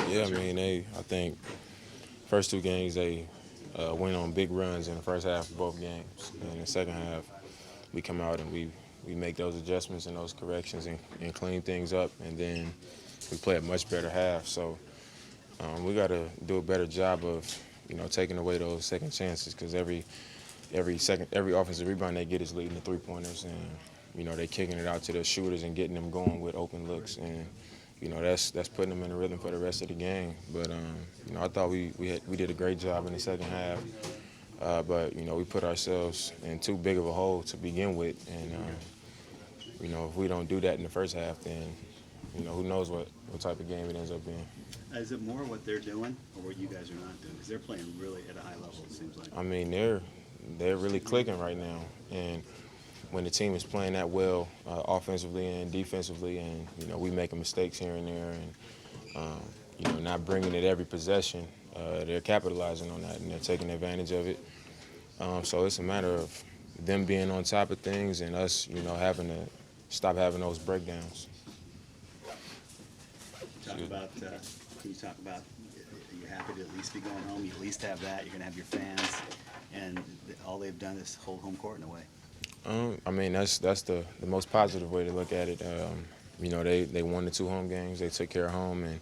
Yeah, I mean, I think first two games they went on big runs in the first half of both games. And in the second half, we come out and we make those adjustments and those corrections and clean things up, and then we play a much better half. So we got to do a better job of taking away those second chances because every offensive rebound they get is leading to three pointers, and they kicking it out to their shooters and getting them going with open looks, and that's putting them in the rhythm for the rest of the game. But I thought we did a great job in the second half. But we put ourselves in too big of a hole to begin with, and if we don't do that in the first half, then who knows what type of game it ends up being. Is it more what they're doing or what you guys are not doing? Because they're playing really at a high level, it seems like. I mean, they're really clicking right now, and when the team is playing that well offensively and defensively, and we making mistakes here and there, and not bringing it every possession, they're capitalizing on that and they're taking advantage of it. So it's a matter of them being on top of things and us, having to stop having those breakdowns. Can you talk about, are you happy to at least be going home? You at least have that. You're going to have your fans, and all they've done is hold home court in a way. I mean, that's the most positive way to look at it. They won the 2 home games. They took care of home,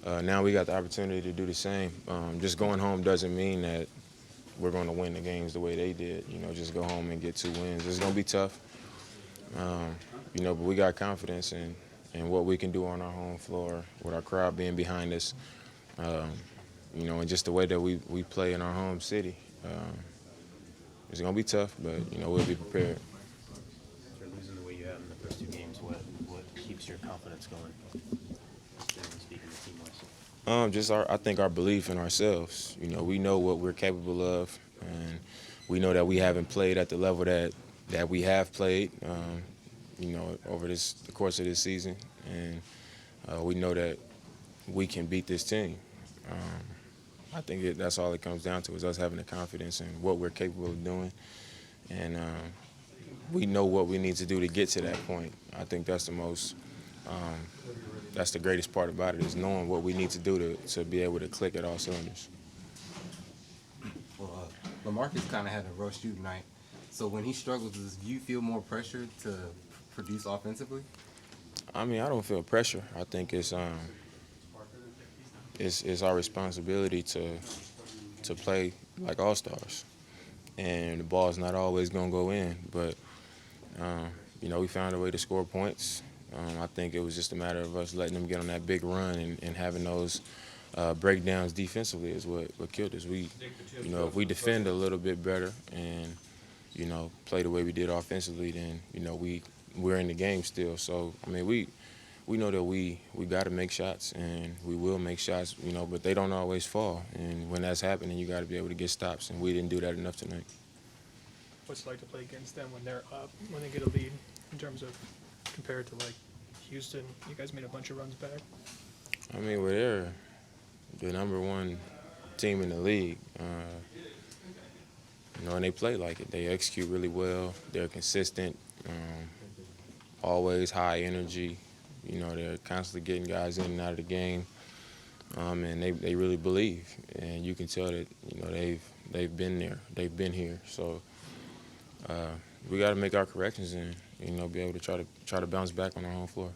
and now we got the opportunity to do the same. Just going home doesn't mean that we're going to win the games the way they did. Just go home and get 2 wins. It's going to be tough, but we got confidence in what we can do on our home floor with our crowd being behind us, and just the way that we play in our home city. It's going to be tough, but, we'll be prepared. After losing the way you have in the first 2 games, what keeps your confidence going, generally speaking, team-wise? I think our belief in ourselves. We know what we're capable of, and we know that we haven't played at the level that we have played, over the course of this season, and we know that we can beat this team. I think that's all it comes down to is us having the confidence in what we're capable of doing, and we know what we need to do to get to that point. I think that's that's the greatest part about it is knowing what we need to do to be able to click at all cylinders. Well, LaMarcus kind of had a rough shooting night. So when he struggles, do you feel more pressure to produce offensively? I mean, I don't feel pressure. I think it's our responsibility to play like all-stars. And the ball's not always going to go in, but, we found a way to score points. I think it was just a matter of us letting them get on that big run and having those breakdowns defensively is what killed us. If we defend a little bit better and, play the way we did offensively, then, we're in the game still. So, I mean, we know that we got to make shots, and we will make shots, but they don't always fall. And when that's happening, you got to be able to get stops, and we didn't do that enough tonight. What's it like to play against them when they're up, when they get a lead, in terms of compared to, like, Houston? You guys made a bunch of runs back. I mean, they're the number 1 team in the league, and they play like it. They execute really well. They're consistent, always high energy. They're constantly getting guys in and out of the game, and they really believe. And you can tell that they've been there, they've been here. So we got to make our corrections and be able to try to bounce back on our home floor.